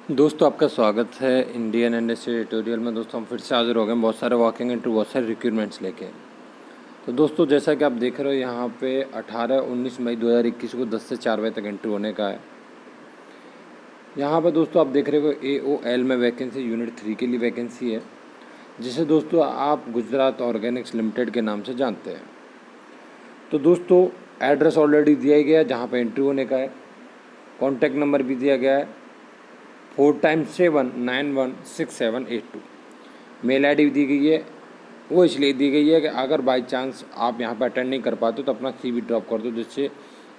दोस्तों आपका स्वागत है इंडियन इंडस्ट्री ट्यूटोरियल में। दोस्तों हम फिर से हाजिर हो गए बहुत सारे वॉकिंग इंटरव्यू बहुत सारे रिक्रूटमेंट्स लेके। तो दोस्तों जैसा कि आप देख रहे हो यहाँ पे 18-19 मई 2021 को 10 से 4 बजे तक इंटरव्यू होने का है। यहाँ पर दोस्तों आप देख रहे हो AOL में वैकेंसी यूनिट 3 के लिए वैकेंसी है, जिसे दोस्तों आप गुजरात ऑर्गेनिक्स लिमिटेड के नाम से जानते हैं। तो दोस्तों एड्रेस ऑलरेडी दिया गया है जहाँ पर इंटरव्यू होने का है। कॉन्टैक्ट नंबर भी दिया गया है 4x7916782। मेल आईडी दी गई है, वो इसलिए दी गई है कि अगर बाई चांस आप यहाँ पर अटेंड नहीं कर पाते तो अपना CV ड्रॉप कर दो, जिससे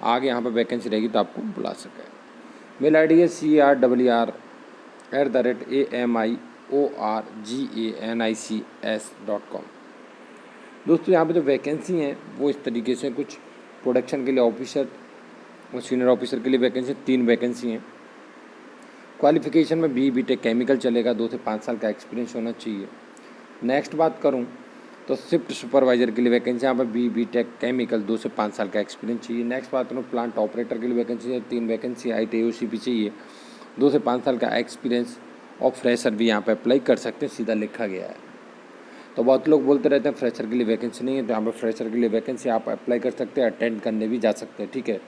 आगे यहाँ पर वैकेंसी रहेगी तो आपको बुला सके। मेल आईडी है crr@amyorganics.com। दोस्तों यहाँ पे जो वैकेंसी हैं वो इस तरीके से कुछ प्रोडक्शन के लिए ऑफिसर और सीनियर ऑफिसर के लिए वैकेंसी 3 वैकेंसी हैं। क्वालिफिकेशन में BTech केमिकल चलेगा, 2 से 5 साल का एक्सपीरियंस होना चाहिए। नेक्स्ट बात करूं तो शिफ्ट सुपरवाइजर के लिए वैकेंसी यहाँ पर BTech केमिकल 2 से 5 साल का एक्सपीरियंस चाहिए। नेक्स्ट बात करूँ प्लांट ऑपरेटर के लिए वैकेंसी है, 3 वैकेंसी ITOCP चाहिए, 2 से 5 साल का एक्सपीरियंस और फ्रेशर भी यहाँ पर अप्लाई कर सकते हैं, सीधा लिखा गया है। तो बहुत लोग बोलते रहते हैं फ्रेशर के लिए वैकेंसी नहीं है, तो यहाँ पर फ्रेशर के लिए वैकेंसी आप अप्लाई कर सकते हैं, अटेंड करने भी जा सकते हैं, ठीक है।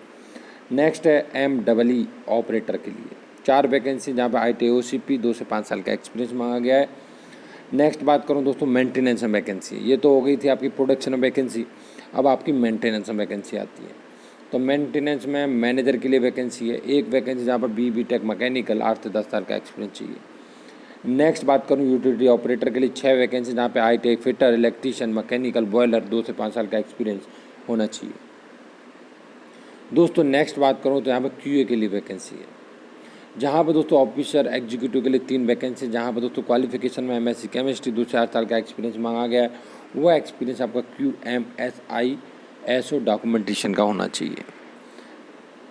नेक्स्ट है MEE ऑपरेटर के लिए 4 वैकेंसी जहाँ पे ITOCP 2 से 5 साल का एक्सपीरियंस मांगा गया है। नेक्स्ट बात करूँ दोस्तों मेंटेनेंस में वैकेंसी, ये तो हो गई थी आपकी प्रोडक्शन में वैकेंसी, अब आपकी मेंटेनेंस में वैकेंसी आती है। तो मेंटेनेंस में मैनेजर के लिए वैकेंसी है, 1 वैकेंसी जहाँ पर BTech मैकेनिकल 8 से 10 साल का एक्सपीरियंस चाहिए। नेक्स्ट बात करूँ यूटिलिटी ऑपरेटर के लिए 6 वैकेंसी जहाँ पे ITI fitter, electrician, mechanical, boiler 2 से 5 साल का एक्सपीरियंस होना चाहिए। दोस्तों नेक्स्ट बात करूँ तो यहाँ पर QA के लिए वैकेंसी है, जहाँ पर दोस्तों ऑफिसर एग्जीक्यूटिव के लिए 3 वैकेंसी, जहाँ पर दोस्तों क्वालिफिकेशन में MSc केमिस्ट्री 2 से 8 साल का एक्सपीरियंस मांगा गया है। वो एक्सपीरियंस आपका QMSISO डॉक्यूमेंटेशन का होना चाहिए।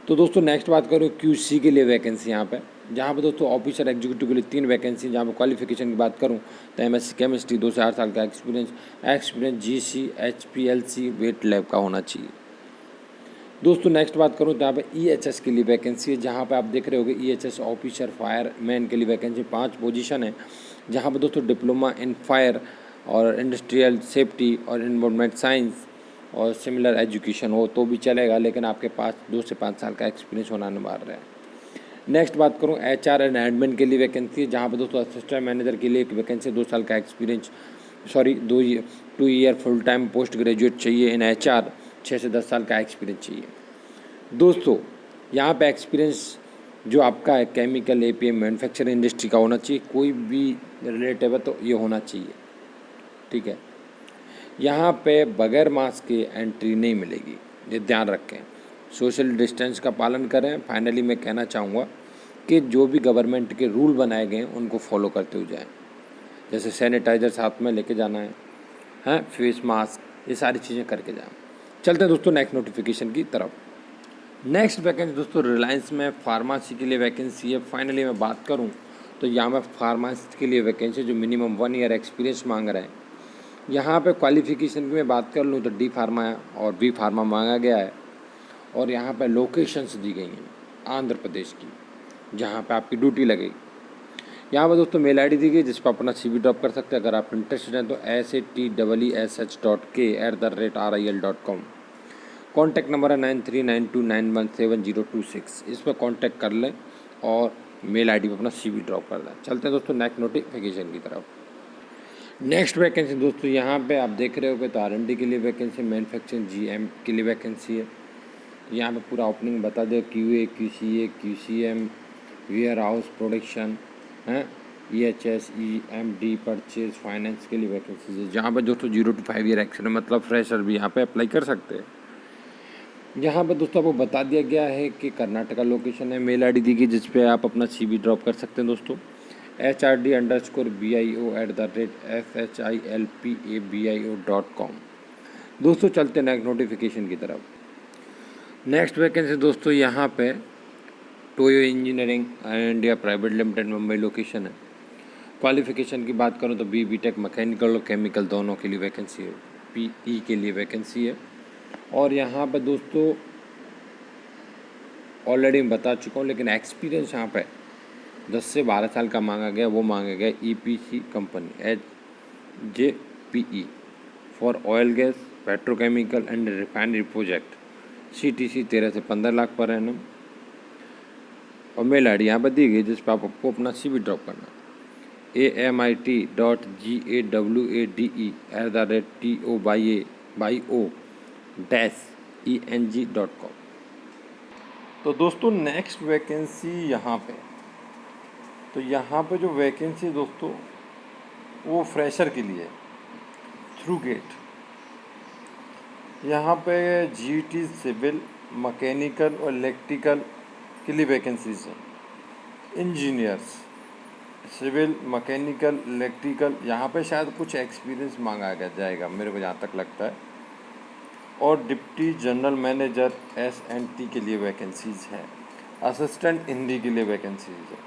तो दोस्तों नेक्स्ट बात करूँ QC के लिए वैकेंसी यहाँ पे, जहाँ पर दोस्तों ऑफिसर एग्जीक्यूटिव के लिए 3 वैकेंसी, जहाँ पर क्वालिफिकेशन की बात करूँ तो MSc केमिस्ट्री 2 से 8 साल का experience GC HPLC wet lab का होना चाहिए। दोस्तों नेक्स्ट बात करूँ तो यहाँ पे EHS के लिए वैकेंसी है, जहाँ पे आप देख रहे होगे EHS ऑफिसर फायरमैन के लिए वैकेंसी 5 पोजीशन है, जहाँ पे दोस्तों डिप्लोमा इन फायर और इंडस्ट्रियल सेफ्टी और इन्वायरमेंट साइंस और सिमिलर एजुकेशन हो तो भी चलेगा, लेकिन आपके पास 2 से 5 साल का एक्सपीरियंस होना अनिवार्य है। नेक्स्ट बात करूँ HR एंड एडमिन के लिए वैकेंसी है, जहाँ पर दोस्तों असिस्टेंट मैनेजर के लिए एक वैकेंसी 2 साल का experience 2 year full time post graduate चाहिए इन HR, 6 से 10 साल का एक्सपीरियंस चाहिए। दोस्तों यहाँ पे एक्सपीरियंस जो आपका है केमिकल API मैन्युफैक्चरिंग इंडस्ट्री का होना चाहिए, कोई भी रिलेटिव है तो ये होना चाहिए, ठीक है। यहाँ पे बगैर मास्क के एंट्री नहीं मिलेगी, ये ध्यान रखें। सोशल डिस्टेंस का पालन करें। फाइनली मैं कहना चाहूँगा कि जो भी गवर्नमेंट के रूल बनाए गए हैं उनको फॉलो करते हुए जाएँ, जैसे सैनिटाइज़र साथ में लेके जाना है, फेस मास्क, ये सारी चीज़ें करके जाएँ। चलते हैं दोस्तों नेक्स्ट नोटिफिकेशन की तरफ। नेक्स्ट वैकेंसी दोस्तों रिलायंस में फार्मेसी के लिए वैकेंसी है। फाइनली मैं बात करूं तो यहाँ पे फार्मेसी के लिए वैकेंसी जो मिनिमम 1 ईयर एक्सपीरियंस मांग रहे हैं। यहाँ पे क्वालिफिकेशन की मैं बात कर लूँ तो D फार्मा और B फार्मा मांगा गया है, और यहाँ पे लोकेशंस दी गई हैं आंध्र प्रदेश की, जहाँ पे आपकी ड्यूटी लगेगी। यहाँ पर दोस्तों मेल ID दी गई जिस पर अपना CV ड्रॉप कर सकते हैं। अगर आप इंटरेस्टेड हैं तो SATEESH.K@RIL.com। कॉन्टैक्ट नंबर है 9392917026, इस पर कॉन्टैक्ट कर लें और मेल ID पर अपना CV ड्रॉप कर दें। चलते हैं दोस्तों नेक्स्ट नोटिफिकेशन की तरफ। नेक्स्ट वैकेंसी दोस्तों यहाँ पे आप देख रहे हो तो R&D के लिए वैकेंसी, मैन्युफैक्चरिंग GM के लिए वैकेंसी है। यहाँ पे पूरा ओपनिंग बता दे, QA QCA QCM warehouse production है, EHS EMD परचेज फाइनेंस के लिए वैकेंसी है, जहाँ पर दोस्तों 0 to 5 ईयर एक्सपीरियंस मतलब फ्रेशर भी यहाँ पे अप्लाई कर सकते हैं। यहाँ पर दोस्तों आपको बता दिया गया है कि कर्नाटका लोकेशन है। मेल ID दी गई जिस पे आप अपना CV ड्रॉप कर सकते हैं दोस्तों, HRD_bio@shilpabio.com। दोस्तों चलते नेक्स्ट नोटिफिकेशन की तरफ। नेक्स्ट वैकेंसी दोस्तों यहाँ पे Toyo engineering India private limited Mumbai location है। क्वालिफिकेशन की बात करूँ तो BTech मैकेनिकल और केमिकल दोनों के लिए वैकेंसी है, PE के लिए वैकेंसी है। और यहाँ पर दोस्तों ऑलरेडी मैं बता चुका हूँ, लेकिन एक्सपीरियंस यहाँ पे 10 से 12 साल का मांगा गया, वो मांगा गया EPC company HJPE for oil gas petrochemical and refinery project, CTC 13 से 15 लाख पर एनम। और मेल आई डी यहाँ पर दी गई जिस पर आपको अपना CV ड्रॉप करना, amit.gawadeo-eng.com। तो दोस्तों नेक्स्ट वैकेंसी यहाँ पे, तो यहाँ पे जो वैकेंसी दोस्तों वो फ्रेशर के लिए थ्रू गेट। यहाँ पे GT सिविल मैकेनिकल और इलेक्ट्रिकल के लिए वैकेंसीज हैं। इंजीनियर्स सिविल मैकेनिकल इलेक्ट्रिकल, यहाँ पे शायद कुछ एक्सपीरियंस मांगा जाएगा मेरे को जहाँ तक लगता है। और डिप्टी जनरल मैनेजर S&T के लिए वैकेंसीज है। असिस्टेंट हिंदी के लिए वैकेंसीज है,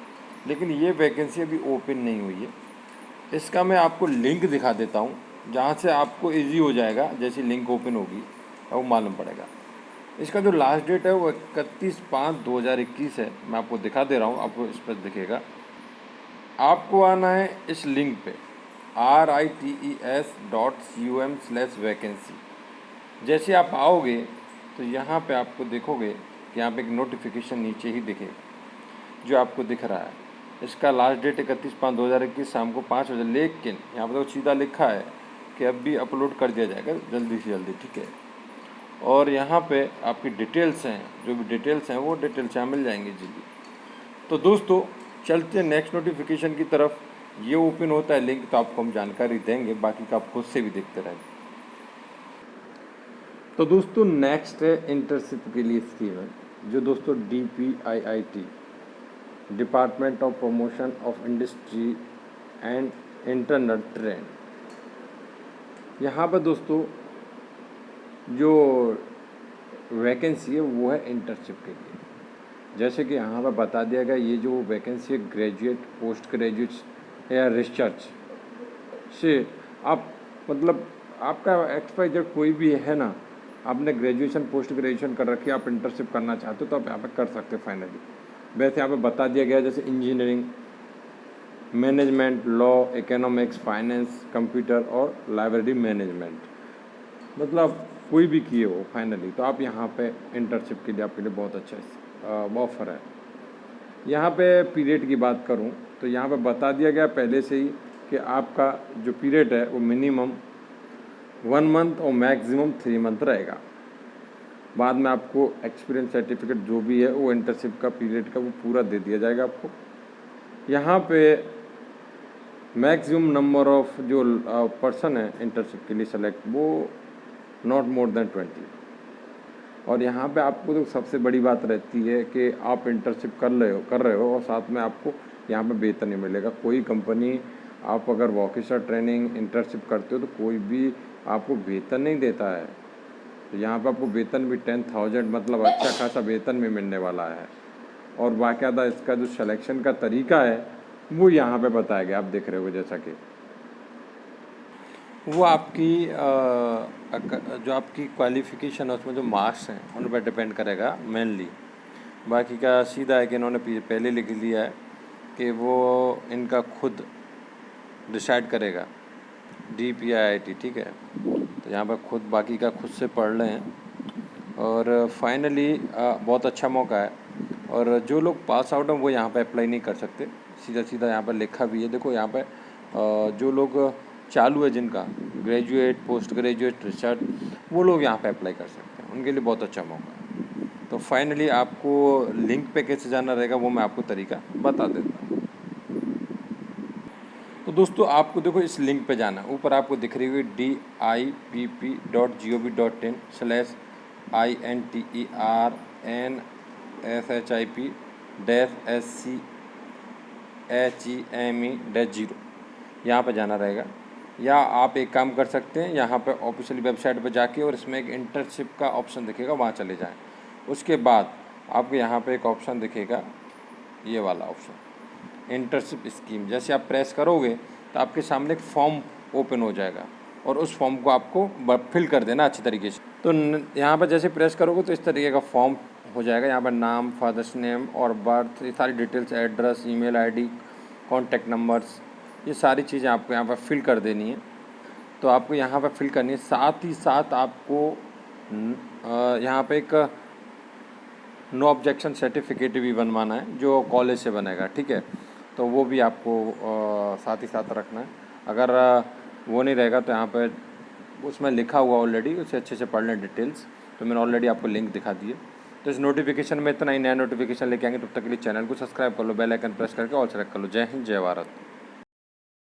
लेकिन ये वैकेंसी अभी ओपन नहीं हुई है। इसका मैं आपको लिंक दिखा देता हूँ, जहाँ से आपको इजी हो जाएगा, जैसे लिंक ओपन होगी वो मालूम पड़ेगा। इसका जो लास्ट डेट है वो 31/5/2021 है। मैं आपको दिखा दे रहा हूँ, आपको इस पर दिखेगा। आपको आना है इस लिंक पे rites.com/vacancy। जैसे आप आओगे तो यहाँ पे आपको देखोगे कि यहाँ पे एक नोटिफिकेशन नीचे ही दिखेगा जो आपको दिख रहा है। इसका लास्ट डेट 31/5/2021 शाम को 5 बजे, लेकिन यहाँ पर तो सीधा लिखा है कि अब भी अपलोड कर दिया जाएगा जल्दी से जल्दी, ठीक है। और यहाँ पे आपकी डिटेल्स हैं, जो भी डिटेल्स हैं वो डिटेल्स यहाँ मिल जाएंगी जी। तो दोस्तों चलते हैं नेक्स्ट नोटिफिकेशन की तरफ। ये ओपन होता है लिंक तो आपको हम जानकारी देंगे, बाकी का आप खुद से भी देखते रहें। तो दोस्तों नेक्स्ट है इंटर्नशिप के लिए स्कीम है, जो दोस्तों DPIIT department of promotion of industry and internal trend. यहाँ पर दोस्तों जो वैकेंसी है वो है इंटर्नशिप के लिए। जैसे कि यहाँ पर बता दिया गया, ये जो वैकेंसी है ग्रेजुएट, पोस्ट ग्रेजुएट या रिसर्च से आप, मतलब आपका XYZ कोई भी है ना, आपने ग्रेजुएशन पोस्ट ग्रेजुएशन कर रखी है, आप इंटर्नशिप करना चाहते हो तो आप यहाँ पे कर सकते हो फाइनली। वैसे यहाँ पे बता दिया गया जैसे engineering, management, law, economics, finance, computer और लाइब्रेरी मैनेजमेंट, मतलब कोई भी किए हो फाइनली, तो आप यहाँ पे इंटर्नशिप के लिए आपके लिए बहुत अच्छा ऑफर है। यहाँ पे पीरियड की बात करूँ तो यहाँ पे बता दिया गया पहले से ही कि आपका जो पीरियड है वो मिनिमम 1 मंथ और मैक्सिमम 3 मंथ रहेगा। बाद में आपको एक्सपीरियंस सर्टिफिकेट जो भी है वो इंटर्नशिप का पीरियड का वो पूरा दे दिया जाएगा आपको। यहाँ पे मैक्सिमम नंबर ऑफ जो पर्सन है इंटर्नशिप के लिए सेलेक्ट, वो नॉट मोर देन 20। और यहाँ पे आपको तो सबसे बड़ी बात रहती है कि आप इंटर्नशिप कर रहे हो और साथ में आपको यहाँ पे वेतन नहीं मिलेगा। कोई कंपनी, आप अगर वोकेशनल ट्रेनिंग इंटर्नशिप करते हो तो कोई भी आपको वेतन नहीं देता है। तो यहाँ पे आपको वेतन भी 10,000, मतलब अच्छा खासा वेतन भी मिलने वाला है। और बाकायदा इसका जो सिलेक्शन का तरीका है वो यहाँ पे बताया गया, आप देख रहे हो जैसा कि वो आपकी जो आपकी क्वालिफ़िकेशन है उसमें जो मार्क्स हैं उन पर डिपेंड करेगा मेनली। बाकी का सीधा है कि इन्होंने पहले लिख लिया है कि वो इनका खुद डिसाइड करेगा DPIIT, ठीक है। तो यहाँ पर खुद बाकी का खुद से पढ़ रहे हैं। और फाइनली बहुत अच्छा मौका है। और जो लोग पास आउट हैं वो यहाँ पे अप्लाई नहीं कर सकते, सीधा सीधा यहाँ पर लिखा भी है, देखो यहाँ पे जो लोग चालू है जिनका ग्रेजुएट, पोस्ट ग्रेजुएट, रिसर्च, वो लोग यहाँ पे अप्लाई कर सकते हैं, उनके लिए बहुत अच्छा मौका है। तो फाइनली आपको लिंक पे कैसे जाना रहेगा वो मैं आपको तरीका बता देता हूँ। तो दोस्तों आपको देखो इस लिंक पे जाना, ऊपर आपको दिख रही हुई dipp.gov.in/internship-SCHEME-0, यहाँ पे जाना रहेगा। या आप एक काम कर सकते हैं, यहाँ पे ऑफिशियल वेबसाइट पे जाके और इसमें एक इंटर्नशिप का ऑप्शन दिखेगा, वहाँ चले जाएं। उसके बाद आपको यहाँ पे एक ऑप्शन दिखेगा, ये वाला ऑप्शन इंटर्नशिप स्कीम। जैसे आप प्रेस करोगे तो आपके सामने एक फॉर्म ओपन हो जाएगा और उस फॉर्म को आपको फिल कर देना अच्छी तरीके से। तो यहाँ पर जैसे प्रेस करोगे तो इस तरीके का फॉर्म हो जाएगा। यहाँ पर नाम, फादर्स नेम और बर्थ, ये सारी details, address, email ID, contact numbers, ये सारी चीज़ें आपको यहाँ पर फिल कर देनी है। तो आपको यहाँ पर फिल करनी है। साथ ही साथ आपको यहाँ पे एक नो ऑब्जेक्शन सर्टिफिकेट भी बनवाना है जो कॉलेज से बनेगा, ठीक है। तो वो भी आपको साथ ही साथ रखना है। अगर वो नहीं रहेगा तो यहाँ पर उसमें लिखा हुआ ऑलरेडी, उसे अच्छे से पढ़ लें डिटेल्स। तो मैंने ऑलरेडी आपको लिंक दिखा दिए। तो इस नोटिफिकेशन में इतना ही, नया नोटिफिकेशन लेके आएंगे। तब तक के लिए चैनल को सब्सक्राइब कर लो, बेल आइकन प्रेस करके ऑल सेलेक्ट कर लो। जय हिंद, जय भारत।